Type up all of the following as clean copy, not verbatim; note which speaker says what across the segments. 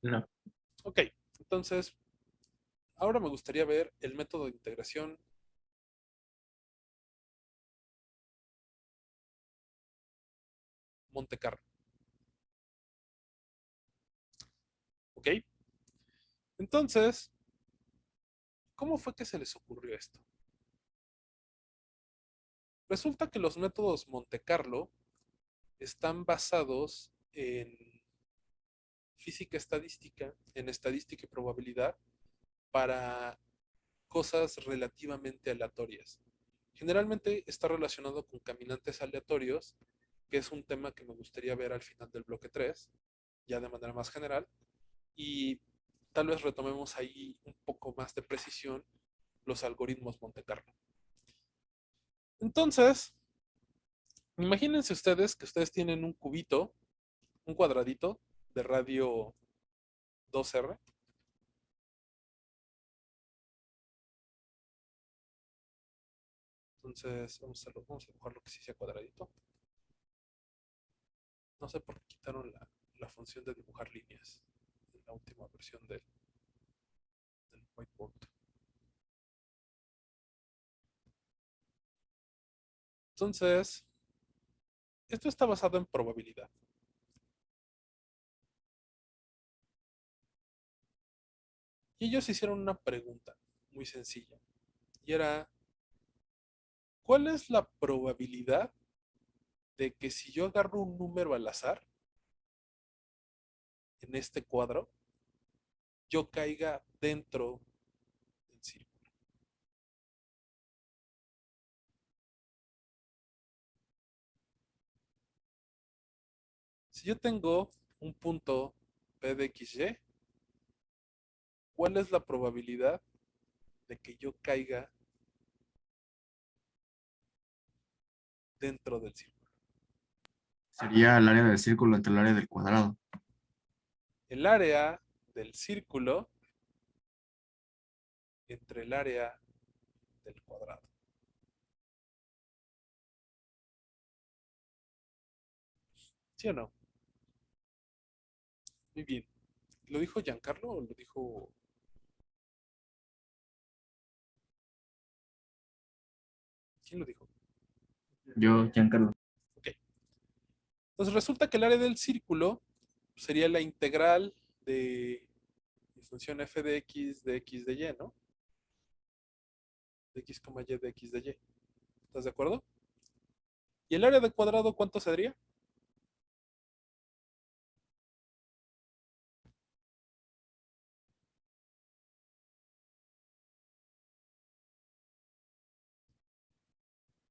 Speaker 1: No.
Speaker 2: Ok, entonces, ahora me gustaría ver el método de integración Monte Carlo. Ok, entonces, ¿cómo fue que se les ocurrió esto? Resulta que los métodos Monte Carlo están basados en física estadística, en estadística y probabilidad para cosas relativamente aleatorias. Generalmente está relacionado con caminantes aleatorios, que es un tema que me gustaría ver al final del bloque 3, ya de manera más general, y tal vez retomemos ahí un poco más de precisión los algoritmos Monte Carlo. Entonces, imagínense ustedes que ustedes tienen un cubito, un cuadradito de radio 2R. Entonces, vamos a dibujarlo que sí sea cuadradito. No sé por qué quitaron la función de dibujar líneas en la última versión del whiteboard. Entonces, esto está basado en probabilidad. Y ellos hicieron una pregunta muy sencilla. Y era, ¿cuál es la probabilidad de que si yo agarro un número al azar en este cuadro, yo caiga dentro del círculo? Si yo tengo un punto P de XY, ¿cuál es la probabilidad de que yo caiga dentro del círculo?
Speaker 1: Sería el área del círculo entre el área del cuadrado.
Speaker 2: El área del círculo entre el área del cuadrado. ¿Sí o no? Muy bien. ¿Lo dijo Giancarlo o lo dijo... ¿Quién lo dijo?
Speaker 1: Yo, Giancarlo.
Speaker 2: Ok. Entonces resulta que el área del círculo sería la integral de mi función f de x de y, ¿no? De x, y de x de y. ¿Estás de acuerdo? ¿Y el área del cuadrado cuánto sería?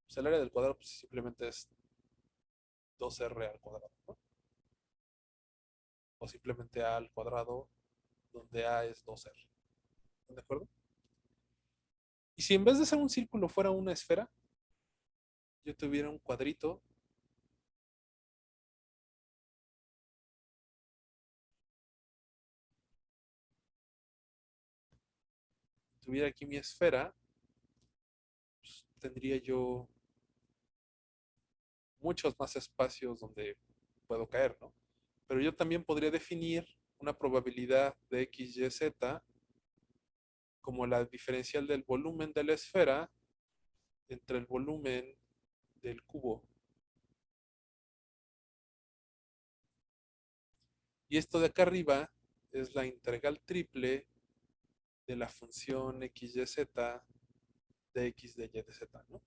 Speaker 2: Pues el área del cuadrado pues, simplemente es 2r al cuadrado, ¿no? O simplemente a al cuadrado, donde a es 2r. ¿Están de acuerdo? Y si en vez de ser un círculo fuera una esfera, yo tuviera un cuadrito, tuviera aquí mi esfera, pues, tendría yo muchos más espacios donde puedo caer, ¿no? Pero yo también podría definir una probabilidad de x, y, z como la diferencial del volumen de la esfera entre el volumen del cubo. Y esto de acá arriba es la integral triple de la función x, y, z de x, de y, de z, ¿no?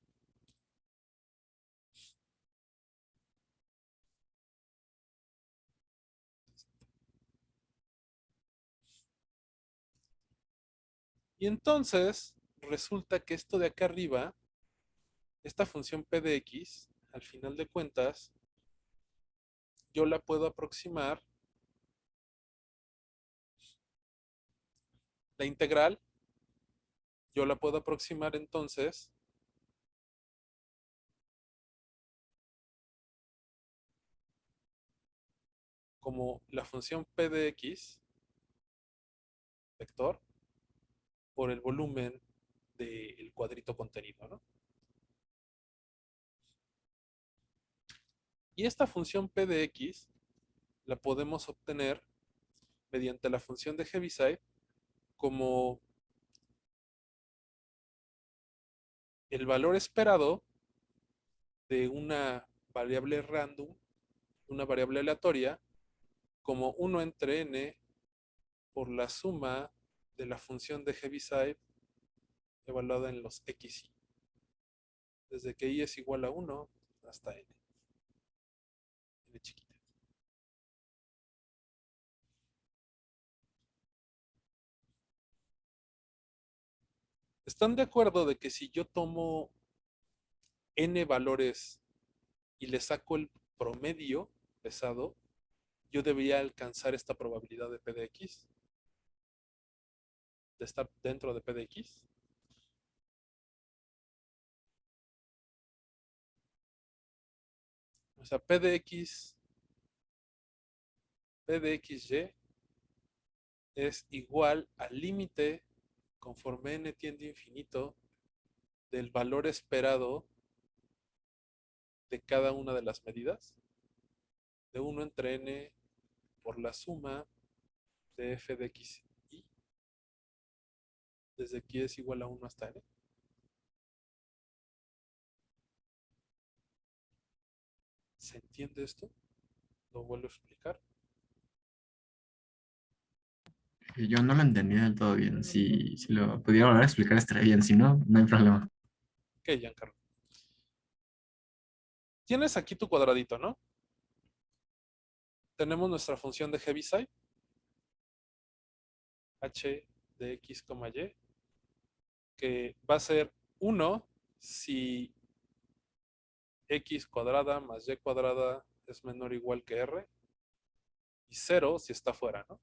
Speaker 2: Y entonces resulta que esto de acá arriba, esta función p de x, al final de cuentas, yo la puedo aproximar, la integral, yo la puedo aproximar entonces como la función p de x, vector, por el volumen del cuadrito contenido, ¿no? Y esta función p de x la podemos obtener mediante la función de Heaviside como el valor esperado de una variable random, una variable aleatoria, como 1 entre n por la suma de la función de Heaviside evaluada en los xy, desde que i es igual a 1 hasta n chiquita. ¿Están de acuerdo de que si yo tomo n valores y le saco el promedio pesado, yo debería alcanzar esta probabilidad de P de X, de estar dentro de P de X? O sea, P de XY es igual al límite conforme n tiende a infinito del valor esperado de cada una de las medidas, de 1 entre n por la suma de f de x y, desde aquí es igual a 1 hasta n. ¿Se entiende esto? Lo vuelvo a explicar.
Speaker 1: Yo no lo entendí del todo bien. Si lo pudiera volver a explicar estaría bien. Si no, no hay problema.
Speaker 2: Ok, Giancarlo. Tienes aquí tu cuadradito, ¿no? Tenemos nuestra función de Heaviside, h de x, y, que va a ser 1 si x cuadrada más y cuadrada es menor o igual que r, y 0 si está fuera, ¿no?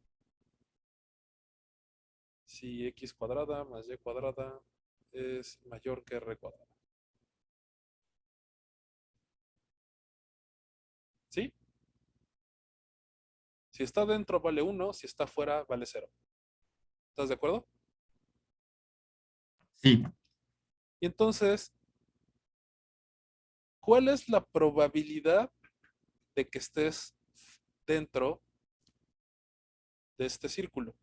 Speaker 2: Si x cuadrada más y cuadrada es mayor que r cuadrada. ¿Sí? Si está dentro vale 1, si está fuera vale 0. ¿Estás de acuerdo?
Speaker 1: Sí,
Speaker 2: Y entonces, ¿cuál es la probabilidad de que estés dentro de este círculo?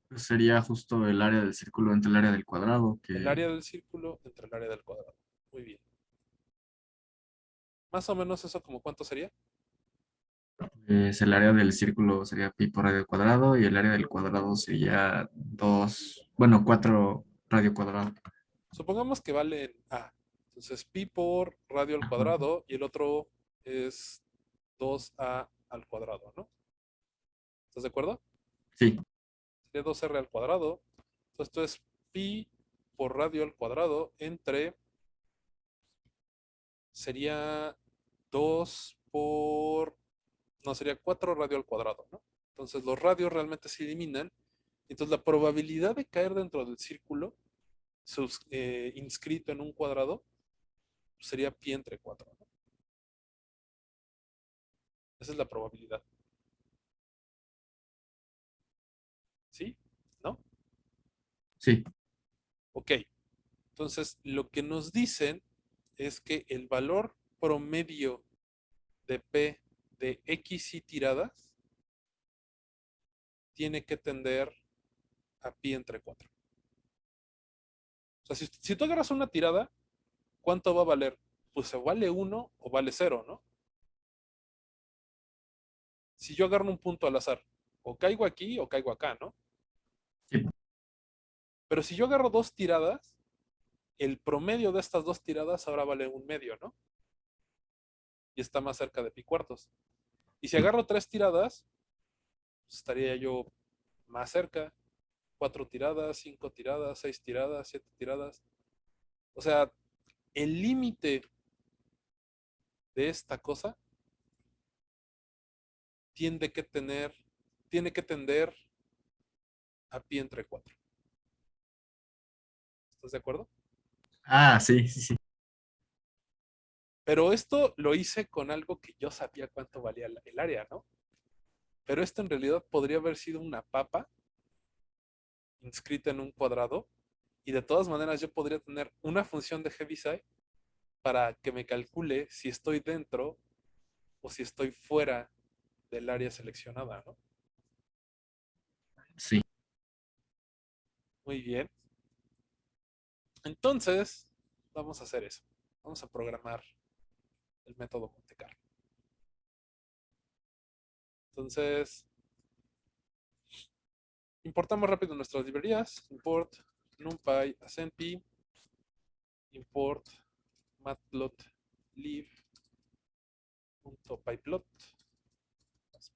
Speaker 1: pues sería justo el área del círculo entre el área del cuadrado,
Speaker 2: El
Speaker 1: que
Speaker 2: área del círculo entre el área del cuadrado. Muy bien. Más o menos eso como cuánto sería.
Speaker 1: es el área del círculo sería pi por radio cuadrado y el área del cuadrado sería 2, bueno, 4 radio cuadrado.
Speaker 2: Supongamos que valen A. Entonces pi por radio al
Speaker 1: Ajá.
Speaker 2: cuadrado y el otro es 2a al cuadrado, ¿no? ¿Estás de acuerdo?
Speaker 1: Sí,
Speaker 2: Sería 2r al cuadrado. Entonces esto es pi por radio al cuadrado entre, sería 2 por, no, sería 4 radio al cuadrado, ¿no? Entonces los radios realmente se eliminan. Entonces la probabilidad de caer dentro del círculo inscrito en un cuadrado sería pi entre 4, ¿no? Esa es la probabilidad. ¿Sí? ¿No?
Speaker 1: sí.
Speaker 2: Ok. Entonces, lo que nos dicen es que el valor promedio de P de X y tiradas tiene que tender a pi entre 4. O sea, si tú agarras una tirada, ¿cuánto va a valer? Pues o vale 1 o vale 0, ¿no? Si yo agarro un punto al azar, o caigo aquí o caigo acá, ¿no?
Speaker 1: Sí.
Speaker 2: Pero si yo agarro dos tiradas, el promedio de estas dos tiradas ahora vale un medio, ¿no? Y está más cerca de pi cuartos. Y si
Speaker 1: Sí.
Speaker 2: agarro tres tiradas, pues estaría yo más cerca. Cuatro tiradas, cinco tiradas, seis tiradas, siete tiradas. O sea, el límite de esta cosa tiene que tener, tiene que tender a pi entre 4. ¿Estás de acuerdo?
Speaker 1: Ah, sí, sí, sí.
Speaker 2: Pero esto lo hice con algo que yo sabía cuánto valía el área, ¿no? Pero esto en realidad podría haber sido una papa inscrita en un cuadrado y de todas maneras yo podría tener una función de Heaviside para que me calcule si estoy dentro o si estoy fuera del área seleccionada, ¿no?
Speaker 1: Sí.
Speaker 2: Muy bien. Entonces, vamos a hacer eso. Vamos a programar el método Monte Carlo. Entonces, importamos rápido nuestras librerías. Import numpy asempy, import matplotlib.pyplot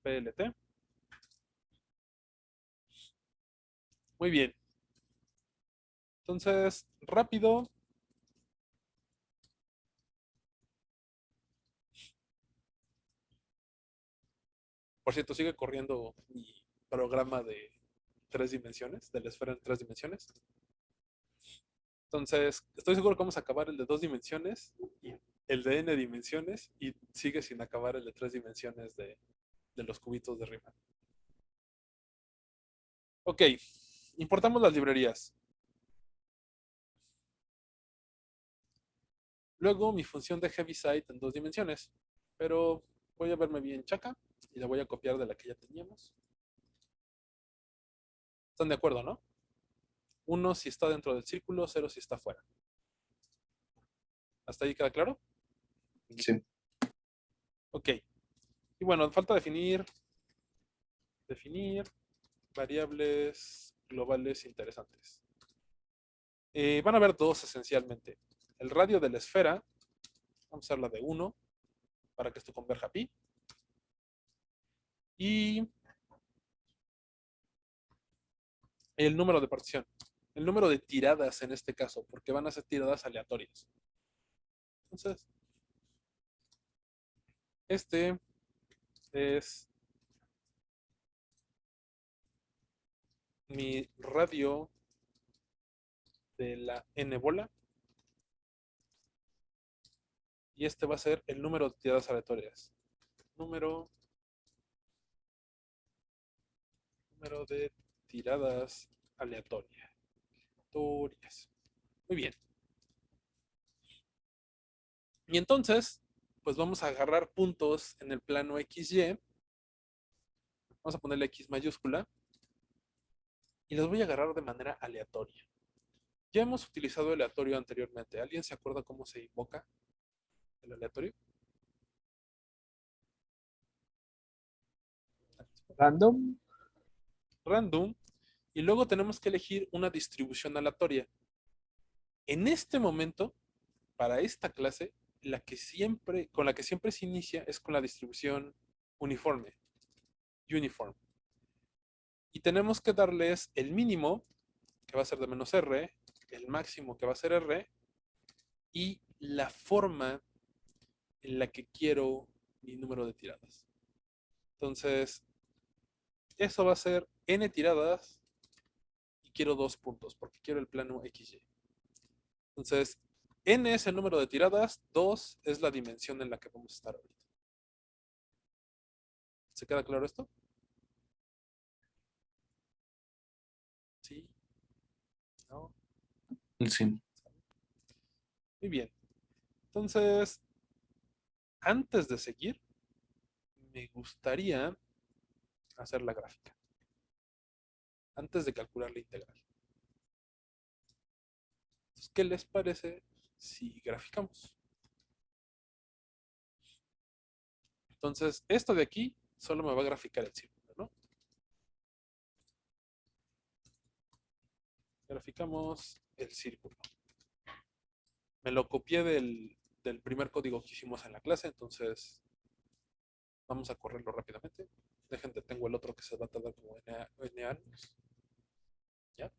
Speaker 2: plt. Muy bien. Entonces, rápido. Por cierto, sigue corriendo mi programa de 3 dimensiones, de la esfera en 3 dimensiones. Entonces, estoy seguro que vamos a acabar el de 2 dimensiones y el de n dimensiones y sigue sin acabar el de 3 dimensiones de los cubitos de Riemann. Ok, importamos las librerías. Luego mi función de Heaviside en 2 dimensiones, pero voy a verme bien chaca y la voy a copiar de la que ya teníamos. ¿Están de acuerdo, no? 1 si está dentro del círculo, 0 si está fuera. ¿Hasta ahí queda claro?
Speaker 1: Sí.
Speaker 2: Ok. Y bueno, falta definir variables globales interesantes. Van a haber dos esencialmente. El radio de la esfera, vamos a hacerla de 1 para que esto converja a pi. Y el número de partición. El número de tiradas en este caso, porque van a ser tiradas aleatorias. Entonces, este es mi radio de la n bola. Y este va a ser el número de tiradas aleatorias. Número de tiradas aleatorias. Muy bien. Y entonces, pues vamos a agarrar puntos en el plano XY. Vamos a ponerle X mayúscula. Y los voy a agarrar de manera aleatoria. Ya hemos utilizado aleatorio anteriormente. ¿Alguien se acuerda cómo se invoca el aleatorio?
Speaker 3: Random.
Speaker 2: Random. Y luego tenemos que elegir una distribución aleatoria. En este momento, para esta clase, con la que siempre se inicia es con la distribución uniforme. Uniform. Y tenemos que darles el mínimo, que va a ser de menos R, el máximo, que va a ser R, y la forma en la que quiero mi número de tiradas. Entonces, eso va a ser n tiradas y quiero 2 puntos, porque quiero el plano XY. Entonces, n es el número de tiradas, 2 es la dimensión en la que vamos a estar ahorita. ¿Se queda claro esto? ¿Sí? ¿No?
Speaker 1: Sí.
Speaker 2: Muy bien. Entonces, antes de seguir, me gustaría hacer la gráfica. Antes de calcular la integral. Entonces, ¿qué les parece si graficamos? Entonces, esto de aquí solo me va a graficar el círculo, ¿no? Graficamos el círculo. Me lo copié del primer código que hicimos en la clase, entonces vamos a correrlo rápidamente. Dejen, tengo el otro que se va a tardar como N años. ¿Ya?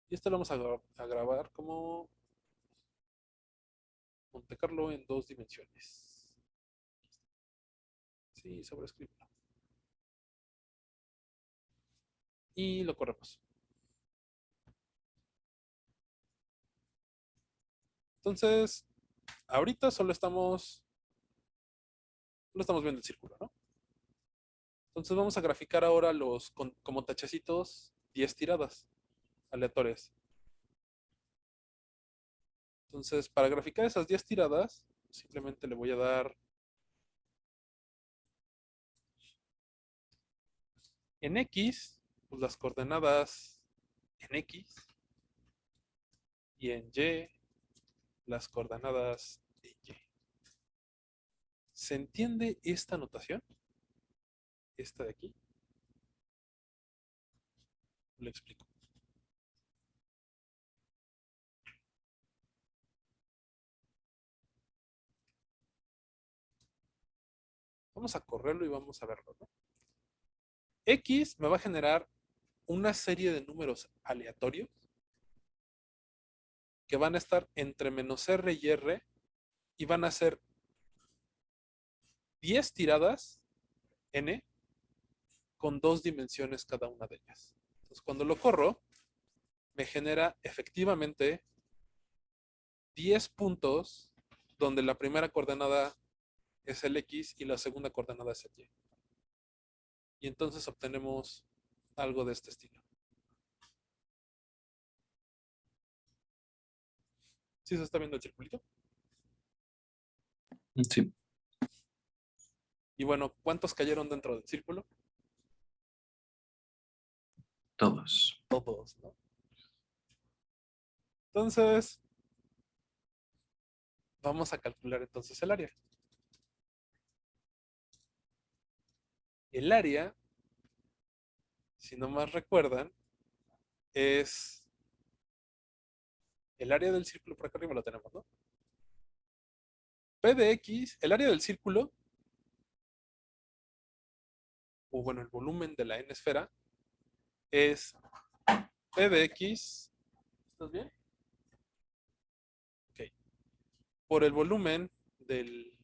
Speaker 2: Y este lo vamos a grabar como Monte Carlo en 2 dimensiones. Sí, sobrescribirlo. Y lo corremos. Entonces, ahorita solo estamos viendo el círculo, ¿no? Entonces vamos a graficar ahora como tachecitos 10 tiradas aleatorias. Entonces, para graficar esas 10 tiradas, simplemente le voy a dar En X, pues las coordenadas en X y en Y, las coordenadas en Y. ¿Se entiende esta notación? Esta de aquí. Lo explico. Vamos a correrlo y vamos a verlo, ¿no? X me va a generar una serie de números aleatorios que van a estar entre menos R y R y van a ser 10 tiradas N con 2 dimensiones cada una de ellas. Entonces, cuando lo corro, me genera efectivamente 10 puntos donde la primera coordenada es el X y la segunda coordenada es el Y. Y entonces obtenemos algo de este estilo. ¿Sí se está viendo el circulito?
Speaker 1: Sí,
Speaker 2: Y bueno, ¿cuántos cayeron dentro del círculo?
Speaker 1: todos.
Speaker 2: Todos, ¿no? Entonces, vamos a calcular entonces el área. El área, si no más recuerdan, es el área del círculo, por acá arriba lo tenemos, ¿no? P de X, el área del círculo, o bueno, el volumen de la n esfera, es P de X, ¿estás bien? Ok. Por el volumen de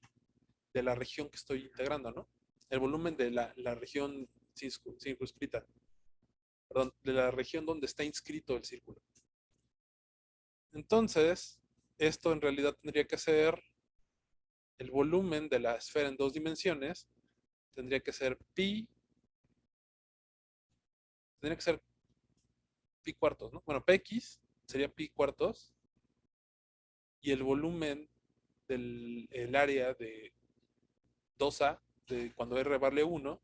Speaker 2: la región que estoy integrando, ¿no? El volumen de la región circunscrita, perdón, de la región donde está inscrito el círculo. Entonces, esto en realidad tendría que ser el volumen de la esfera en 2 dimensiones, tendría que ser pi cuartos, ¿no? Bueno, px sería pi cuartos y el volumen del área de 2A, de cuando R vale 1,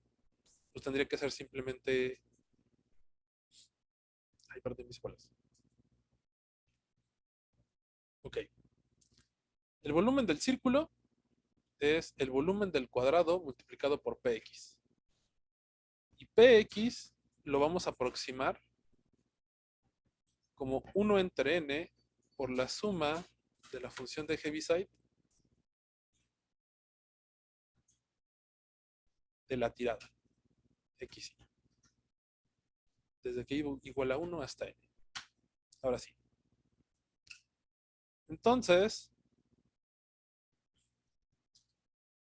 Speaker 2: pues tendría que ser simplemente, ay, perdón, mis bolas. Ok. El volumen del círculo es el volumen del cuadrado multiplicado por px. Y px lo vamos a aproximar como 1 entre n por la suma de la función de Heaviside de la tirada x, desde que igual a 1 hasta n. Ahora sí. Entonces,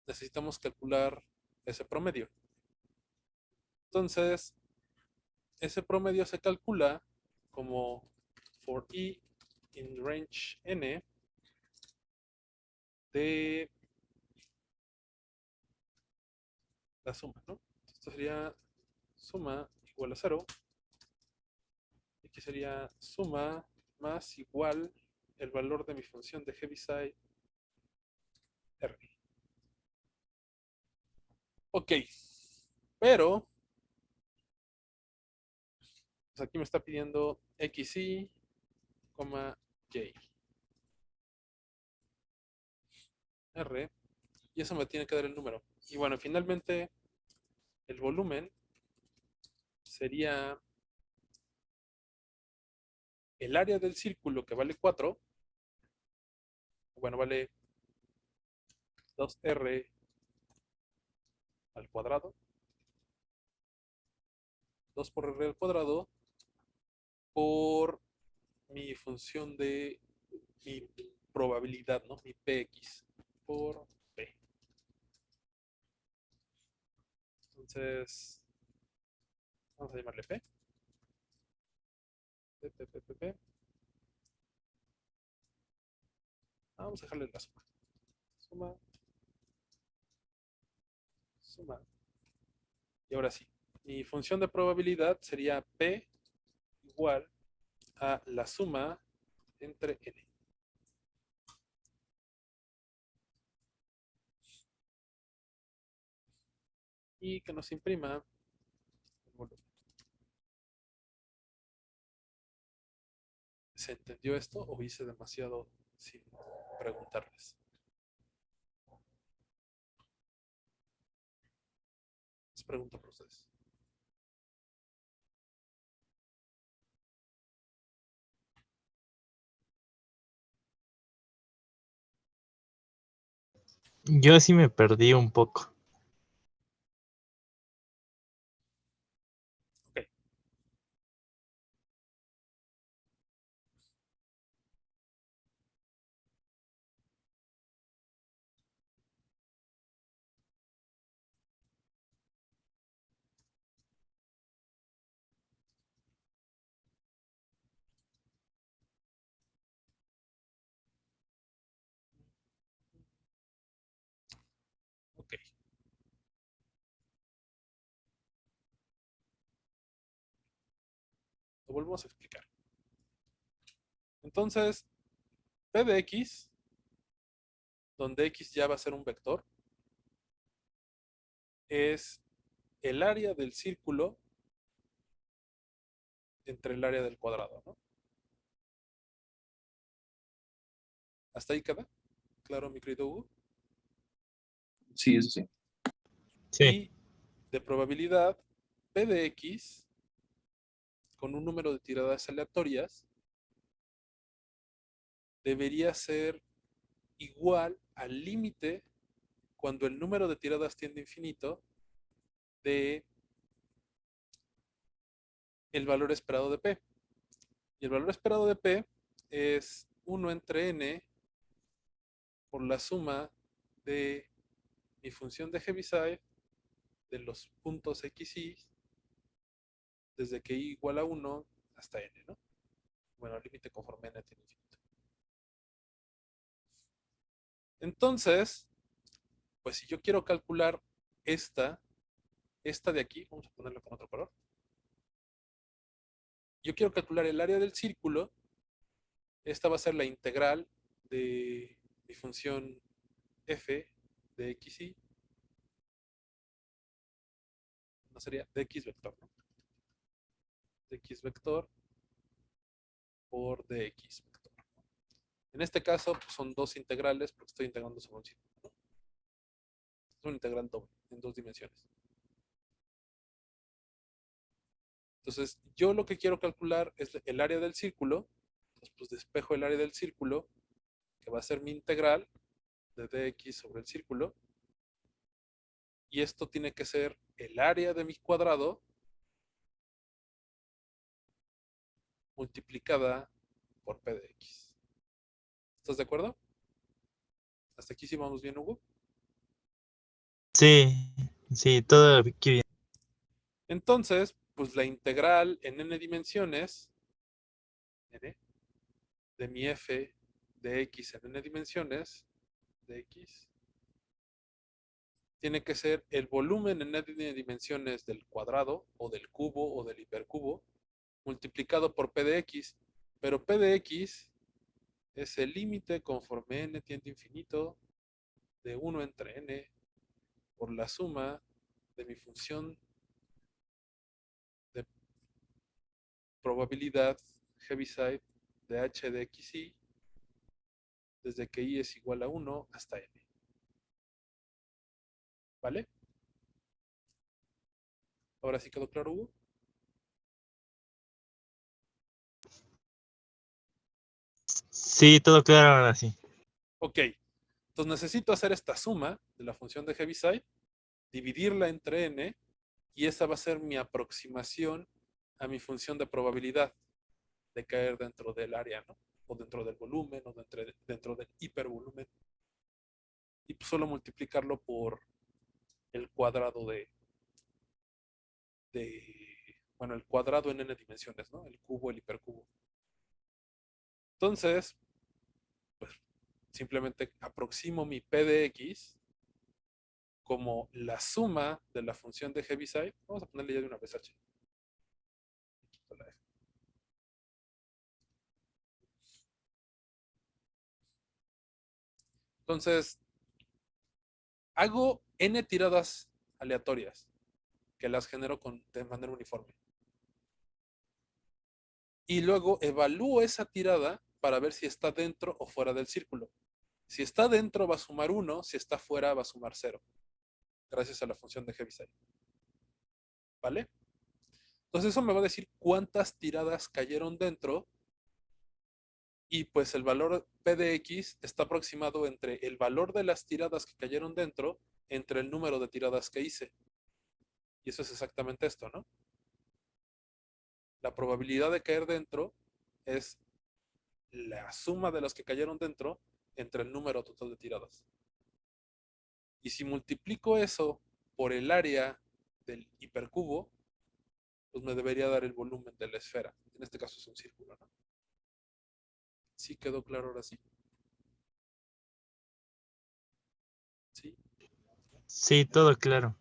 Speaker 2: necesitamos calcular ese promedio. Entonces, ese promedio se calcula como for i in range n de la suma, ¿no? Esto sería suma igual a 0. Y aquí sería suma más igual el valor de mi función de Heaviside R. Ok, pero pues aquí me está pidiendo xy, y, r, y eso me tiene que dar el número. Y bueno, finalmente el volumen sería el área del círculo que vale 4, bueno, vale 2r al cuadrado, 2 por r al cuadrado, por mi función de mi probabilidad, ¿no? Mi px por p. Entonces, vamos a llamarle p. P, p, p, p, p. Vamos a dejarle la suma. Suma, suma. Y ahora sí, mi función de probabilidad sería p igual a la suma entre n. Y que nos imprima el volumen. ¿Se entendió esto o hice demasiado sin preguntarles? Les pregunto por ustedes.
Speaker 3: Yo sí me perdí un poco.
Speaker 2: Ok, ok. Lo volvemos a explicar. Entonces, P de X, donde X ya va a ser un vector, es el área del círculo entre el área del cuadrado, ¿no? ¿Hasta ahí queda? Claro, mi querido Hugo.
Speaker 1: Sí, eso sí.
Speaker 3: Sí.
Speaker 2: Y de probabilidad, P de X, con un número de tiradas aleatorias, debería ser igual al límite cuando el número de tiradas tiende a infinito de el valor esperado de P. Y el valor esperado de P es 1 entre n por la suma de mi función de Heaviside de los puntos x, y desde que i igual a 1 hasta n, ¿no? Bueno, límite conforme n tiene infinito. Entonces, pues si yo quiero calcular esta de aquí, vamos a ponerla con otro color. Yo quiero calcular el área del círculo. Esta va a ser la integral de mi función f de x, y no sería de x vector, ¿no? De x vector por dx vector. En este caso pues, son dos integrales porque estoy integrando sobre un círculo, ¿no? Es un integral doble en dos dimensiones. Entonces, yo lo que quiero calcular es el área del círculo. Entonces, pues despejo el área del círculo, que va a ser mi integral de dx sobre el círculo. Y esto tiene que ser el área de mi cuadrado multiplicada por p de x. ¿Estás de acuerdo? Hasta aquí sí vamos bien, Hugo.
Speaker 3: Sí, sí, todo aquí bien.
Speaker 2: Entonces, pues la integral en n dimensiones n, de mi f de x en n dimensiones de x tiene que ser el volumen en n dimensiones del cuadrado o del cubo o del hipercubo multiplicado por p de x, pero p de x es el límite conforme n tiende a infinito de 1 entre n por la suma de mi función de probabilidad Heaviside de h de x, y desde que i es igual a 1 hasta n. ¿Vale? Ahora sí quedó claro, Hugo.
Speaker 3: Sí, todo claro ahora sí.
Speaker 2: Ok, entonces necesito hacer esta suma de la función de Heaviside, dividirla entre n, y esa va a ser mi aproximación a mi función de probabilidad de caer dentro del área, ¿no? O dentro del volumen, o dentro del hipervolumen. Y pues solo multiplicarlo por el cuadrado bueno, el cuadrado en n dimensiones, ¿no? El cubo, el hipercubo. Entonces, pues simplemente aproximo mi p de x como la suma de la función de Heaviside. Vamos a ponerle ya de una vez h. Entonces, hago n tiradas aleatorias que las genero de manera uniforme. y luego evalúo esa tirada para ver si está dentro o fuera del círculo. Si está dentro va a sumar 1, si está fuera va a sumar 0, gracias a la función de Heaviside. ¿Vale? Entonces eso me va a decir cuántas tiradas cayeron dentro y pues el valor P de X está aproximado entre el valor de las tiradas que cayeron dentro entre el número de tiradas que hice. Y eso es exactamente esto, ¿no? La probabilidad de caer dentro es la suma de las que cayeron dentro entre el número total de tiradas. Y si multiplico eso por el área del hipercubo, pues me debería dar el volumen de la esfera. En este caso es un círculo, ¿no? ¿Sí quedó claro ahora sí? ¿Sí?
Speaker 3: Sí, todo claro.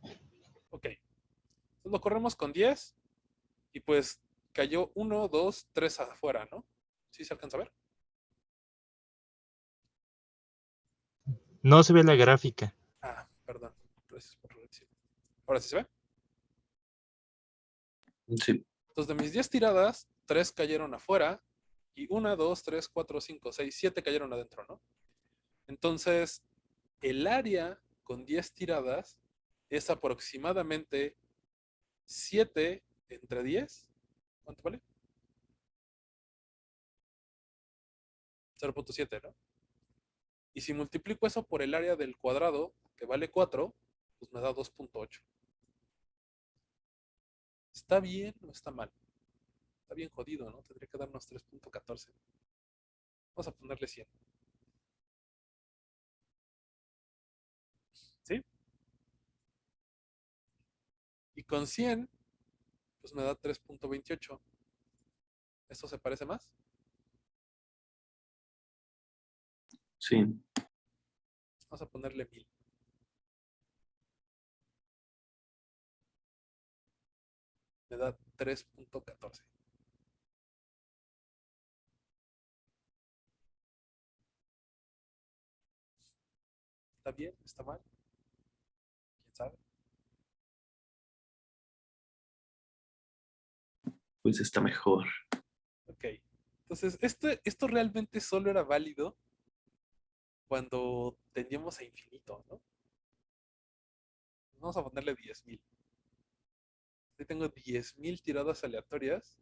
Speaker 2: Ok. Entonces lo corremos con 10 y pues cayó 1, 2, 3 afuera, ¿no? ¿Sí se alcanza a ver?
Speaker 3: No se ve la gráfica.
Speaker 2: Ah, perdón. Gracias por decir. Ahora sí se ve.
Speaker 1: Sí,
Speaker 2: Entonces de mis 10 tiradas, 3 cayeron afuera y 1, 2, 3, 4, 5, 6, 7 cayeron adentro, ¿no? Entonces, el área con 10 tiradas es aproximadamente 7 entre 10. ¿Cuánto vale? 0.7, ¿no? Y si multiplico eso por el área del cuadrado, que vale 4, pues me da 2.8. ¿Está bien o está mal? Está bien jodido, ¿no? Tendría que darnos 3.14. Vamos a ponerle 100. ¿Sí? Y con 100, pues me da 3.28. ¿Esto se parece más?
Speaker 1: sí.
Speaker 2: Vamos a ponerle 1000. Me da 3.14. ¿Está bien? ¿Está mal? ¿Quién sabe?
Speaker 1: Pues está mejor.
Speaker 2: Ok. Entonces, esto realmente solo era válido cuando tendíamos a infinito, ¿no? Vamos a ponerle 10.000. Yo tengo 10.000 tiradas aleatorias.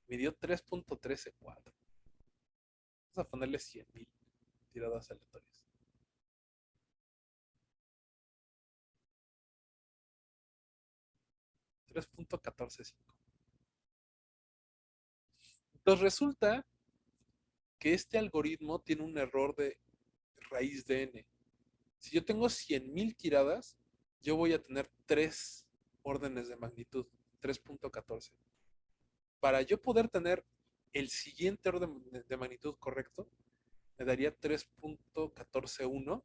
Speaker 2: Me dio 3.134. Vamos a ponerle 100.000 tiradas aleatorias. 3.145. Entonces resulta que este algoritmo tiene un error de raíz de n. Si yo tengo 100.000 tiradas, yo voy a tener 3 órdenes de magnitud, 3.14. Para yo poder tener el siguiente orden de magnitud correcto, me daría 3.141.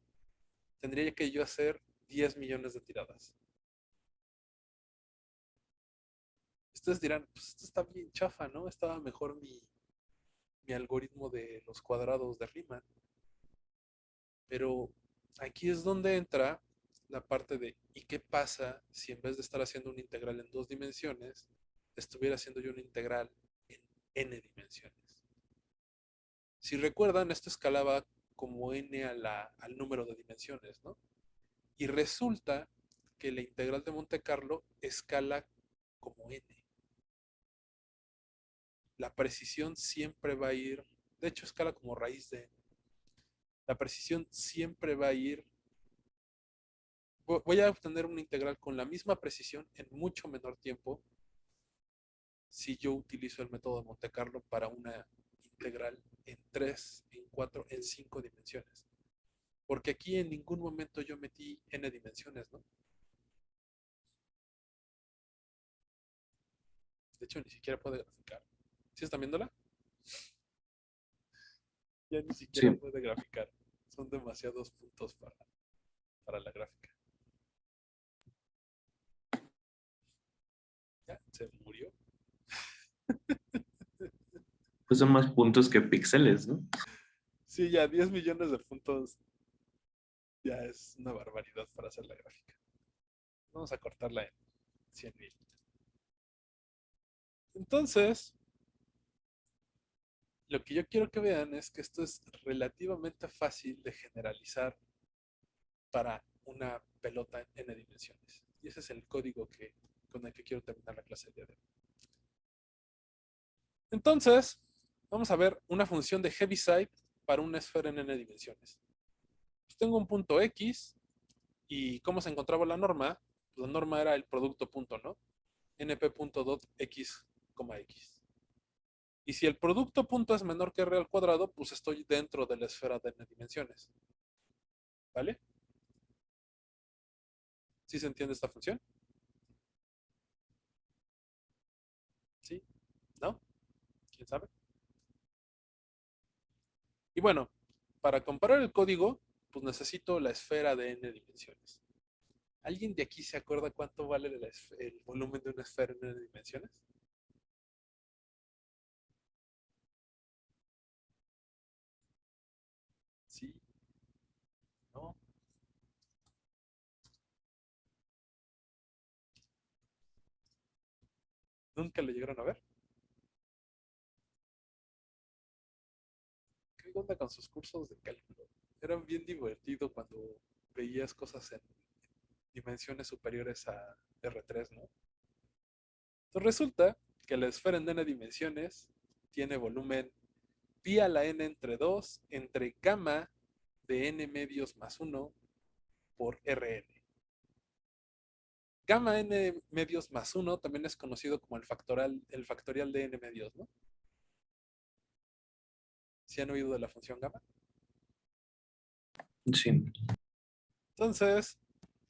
Speaker 2: Tendría que yo hacer 10 millones de tiradas. Ustedes dirán, pues esto está bien chafa, ¿no? Estaba mejor mi algoritmo de los cuadrados de Riemann. Pero aquí es donde entra la parte de, ¿y qué pasa si en vez de estar haciendo una integral en 2 dimensiones, estuviera haciendo yo una integral en n dimensiones? Si recuerdan, esto escalaba como n al número de dimensiones, ¿no? Y resulta que la integral de Monte Carlo escala como n. La precisión siempre va a ir, de hecho escala como raíz de n. La precisión siempre va a ir, voy a obtener una integral con la misma precisión en mucho menor tiempo si yo utilizo el método de Monte Carlo para una integral en 3, en 4, en 5 dimensiones. Porque aquí en ningún momento yo metí n dimensiones, ¿no? De hecho, ni siquiera puede graficar. ¿Sí están viéndola? Ya ni siquiera
Speaker 1: Sí,
Speaker 2: puede graficar. Son demasiados puntos para la gráfica. Ya, se murió.
Speaker 1: pues son más puntos que píxeles, ¿no?
Speaker 2: Sí, ya 10 millones de puntos ya es una barbaridad para hacer la gráfica. Vamos a cortarla en 100.000. Entonces, Lo que yo quiero que vean es que esto es relativamente fácil de generalizar para una pelota en n dimensiones. Y ese es el código con el que quiero terminar la clase del día de hoy. Entonces, vamos a ver una función de Heaviside para una esfera en n dimensiones. Pues tengo un punto X y ¿cómo se encontraba la norma? Pues la norma era el producto punto, ¿no? np.x, x. Y si el producto punto es menor que r al cuadrado, pues estoy dentro de la esfera de n dimensiones. ¿Vale? ¿Sí se entiende esta función? ¿Sí? ¿No? ¿Quién sabe? Y bueno, para comparar el código, pues necesito la esfera de n dimensiones. ¿Alguien de aquí se acuerda cuánto vale el volumen de una esfera en n dimensiones? Sí, no, nunca lo llegaron a ver. ¿Qué onda con sus cursos de cálculo? Era bien divertido cuando veías cosas en dimensiones superiores a R3, ¿no? Entonces resulta que la esfera en n dimensiones tiene volumen pi a la n entre 2 entre gamma de n medios más 1 por Rn. Gamma n medios más 1 también es conocido como el factorial de n medios, ¿no? ¿Sí han oído de la función gamma?
Speaker 1: Sí.
Speaker 2: Entonces,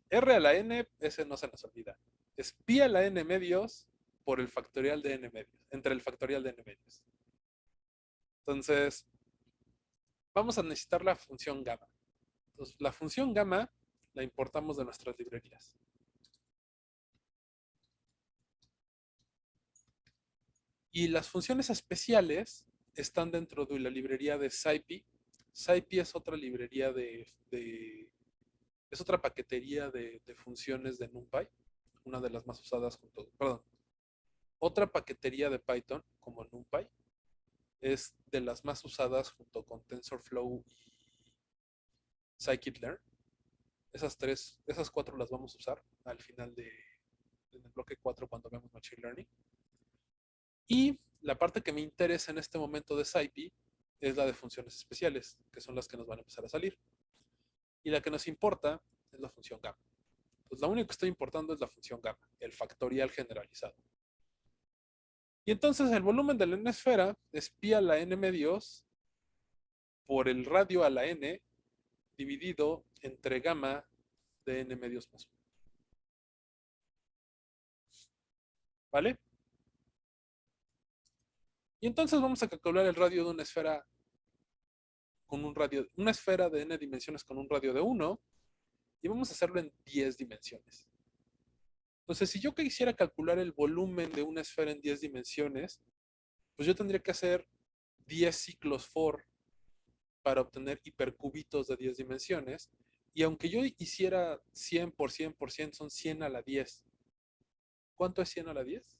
Speaker 2: r a la n, ese no se nos olvida. Es pi a la n medios por el factorial de n medios, entre el factorial de n medios. Entonces, vamos a necesitar la función gamma. Entonces, la función gamma la importamos de nuestras librerías. Y las funciones especiales están dentro de la librería de SciPy. SciPy es otra librería es otra paquetería de funciones de NumPy, una de las más usadas perdón, otra paquetería de Python como NumPy es de las más usadas junto con TensorFlow y Scikit-learn. Esas cuatro las vamos a usar al final en el bloque 4 cuando veamos Machine Learning. Y la parte que me interesa en este momento de SciPy es la de funciones especiales, que son las que nos van a empezar a salir. Y la que nos importa es la función gamma. Pues lo único que estoy importando es la función gamma, el factorial generalizado. Y entonces el volumen de la n esfera es pi a la n medios por el radio a la n dividido entre gamma de n medios más 1. ¿Vale? Y entonces vamos a calcular el radio de una esfera una esfera de n dimensiones con un radio de 1 y vamos a hacerlo en 10 dimensiones. Entonces, si yo quisiera calcular el volumen de una esfera en 10 dimensiones, pues yo tendría que hacer 10 ciclos for para obtener hipercubitos de 10 dimensiones. Y aunque yo hiciera 100 por 100 por 100, son 100 a la 10. ¿Cuánto es 100 a la 10?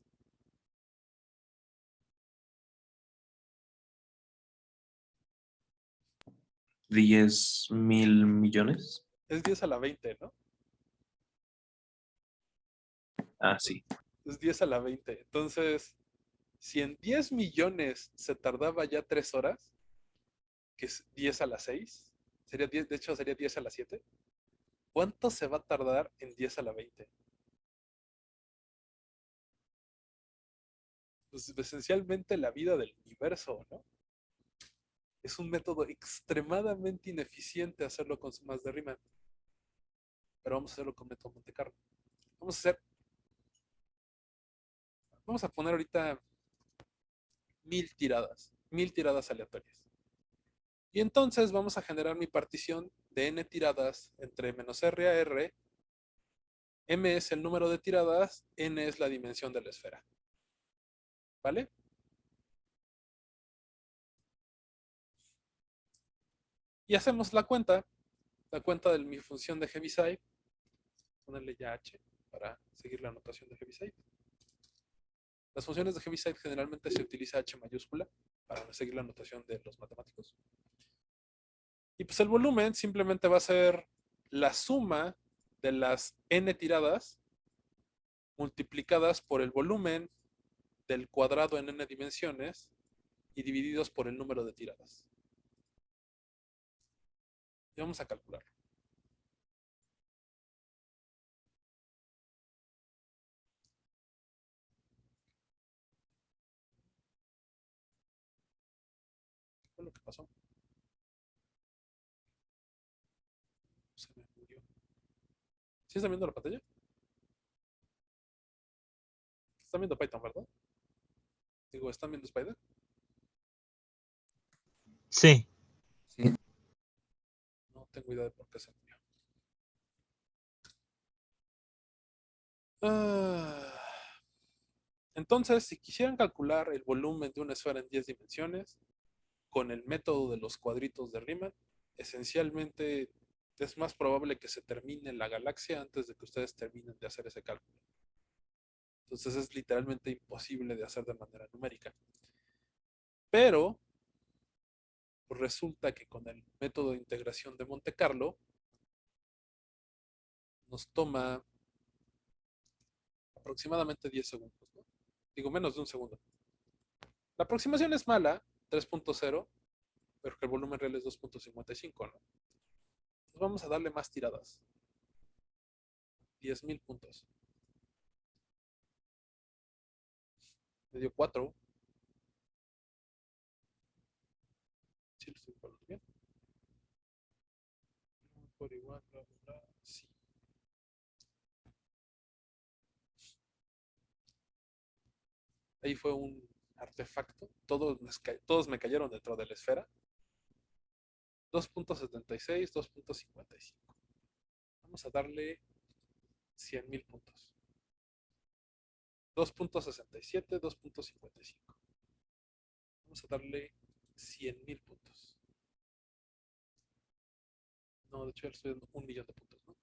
Speaker 1: 10.000 millones.
Speaker 2: Es 10 a la 20, ¿no?
Speaker 1: Ah, sí.
Speaker 2: Es 10 a la 20. Entonces, si en 10 millones se tardaba ya 3 horas, que es 10 a la 6, sería 10, de hecho sería 10 a la 7. ¿Cuánto se va a tardar en 10 a la 20? Pues esencialmente la vida del universo, ¿no? Es un método extremadamente ineficiente hacerlo con sumas de Riemann, pero vamos a hacerlo con método Monte Carlo. Vamos a poner ahorita 1000 tiradas aleatorias. Y entonces vamos a generar mi partición de n tiradas entre menos r a r. M es el número de tiradas, n es la dimensión de la esfera. ¿Vale? Y hacemos la cuenta de mi función de Heaviside. Ponerle ya h para seguir la anotación de Heaviside. Las funciones de Heaviside generalmente se utiliza H mayúscula para seguir la notación de los matemáticos. Y pues el volumen simplemente va a ser la suma de las n tiradas multiplicadas por el volumen del cuadrado en n dimensiones y divididos por el número de tiradas. Y vamos a calcular. ¿Qué fue lo que pasó? Se me murió. ¿Sí están viendo la pantalla? Están viendo Python, ¿verdad? Digo, ¿están viendo Spider?
Speaker 3: Sí,
Speaker 1: Sí.
Speaker 2: No tengo idea de por qué se murió. Ah. Entonces, si quisieran calcular el volumen de una esfera en 10 dimensiones con el método de los cuadritos de Riemann, esencialmente es más probable que se termine la galaxia antes de que ustedes terminen de hacer ese cálculo. Entonces es literalmente imposible de hacer de manera numérica. Pero pues resulta que con el método de integración de Monte Carlo nos toma aproximadamente 10 segundos, ¿no? Digo, menos de un segundo. La aproximación es mala, 3.0, pero que el volumen real es 2.55, ¿no? Entonces vamos a darle más tiradas. 10.000 puntos. Me dio 4. Sí, lo estoy calculando bien. Por igual, bla, bla, bla. Sí. Ahí fue un artefacto. Todos me cayeron dentro de la esfera. 2.76, 2.55. Vamos a darle 100.000 puntos. 2.67, 2.55. Vamos a darle 100.000 puntos. No, de hecho ya le estoy dando 1.000.000 de puntos, ¿no?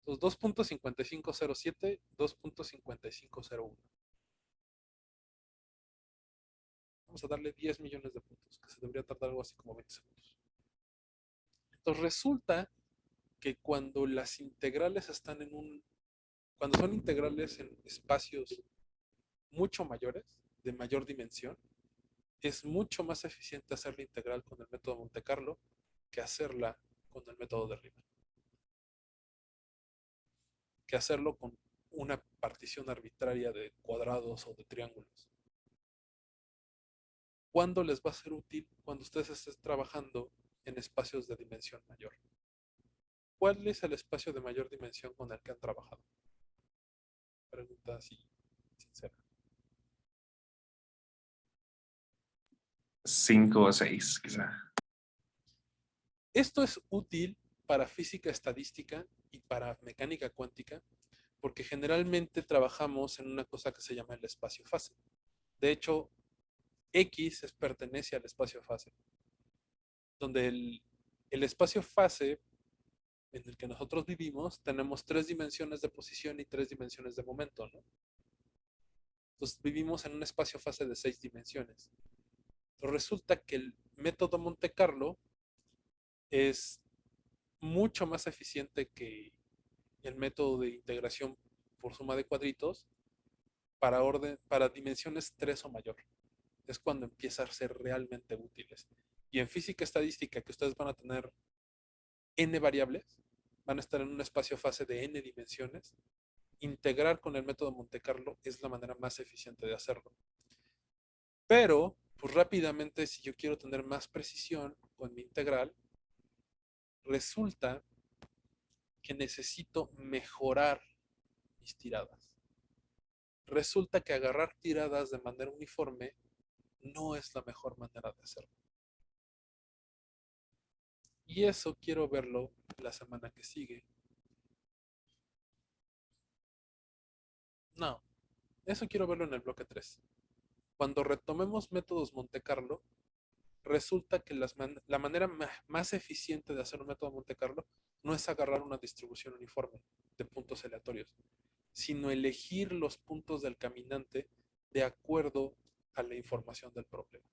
Speaker 2: Entonces 2.5507, 2.5501. Vamos a darle 10 millones de puntos, que se debería tardar algo así como 20 segundos. Entonces resulta que cuando las integrales están cuando son integrales en espacios mucho mayores, de mayor dimensión, es mucho más eficiente hacer la integral con el método Monte Carlo que hacerla con el método de Riemann. Que hacerlo con una partición arbitraria de cuadrados o de triángulos. ¿Cuándo les va a ser útil? Cuando ustedes estén trabajando en espacios de dimensión mayor. ¿Cuál es el espacio de mayor dimensión con el que han trabajado? Pregunta así, sincera.
Speaker 4: 5 o 6, quizá.
Speaker 2: Esto es útil para física estadística y para mecánica cuántica, porque generalmente trabajamos en una cosa que se llama el espacio-fase. De hecho, X pertenece al espacio-fase, donde el espacio-fase en el que nosotros vivimos tenemos 3 dimensiones de posición y 3 dimensiones de momento, ¿no? Entonces vivimos en un espacio-fase de 6 dimensiones. Pero resulta que el método Monte Carlo es mucho más eficiente que el método de integración por suma de cuadritos para dimensiones 3 o mayor. Es cuando empieza a ser realmente útiles. Y en física estadística, que ustedes van a tener n variables, van a estar en un espacio-fase de n dimensiones, integrar con el método Monte Carlo es la manera más eficiente de hacerlo. Pero, pues rápidamente, si yo quiero tener más precisión con mi integral, resulta que necesito mejorar mis tiradas. Resulta que agarrar tiradas de manera uniforme no es la mejor manera de hacerlo. Y eso quiero verlo la semana que sigue. No, eso quiero verlo en el bloque 3. Cuando retomemos métodos Monte Carlo, resulta que la manera más eficiente de hacer un método Monte Carlo no es agarrar una distribución uniforme de puntos aleatorios, sino elegir los puntos del caminante de acuerdo a la información del problema.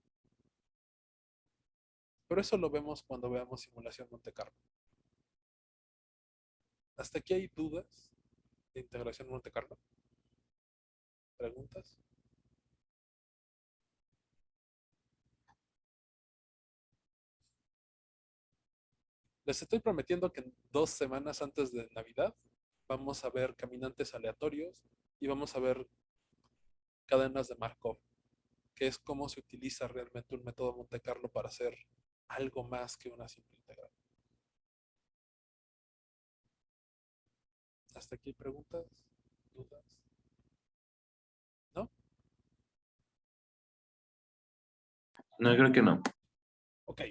Speaker 2: Pero eso lo vemos cuando veamos simulación Monte Carlo. ¿Hasta aquí hay dudas de integración Monte Carlo? ¿Preguntas? Les estoy prometiendo que en 2 semanas antes de Navidad vamos a ver caminantes aleatorios y vamos a ver cadenas de Markov, que es cómo se utiliza realmente un método Monte Carlo para hacer algo más que una simple integral. ¿Hasta aquí hay preguntas? ¿Dudas? ¿No?
Speaker 4: No, creo que no.
Speaker 2: Ok.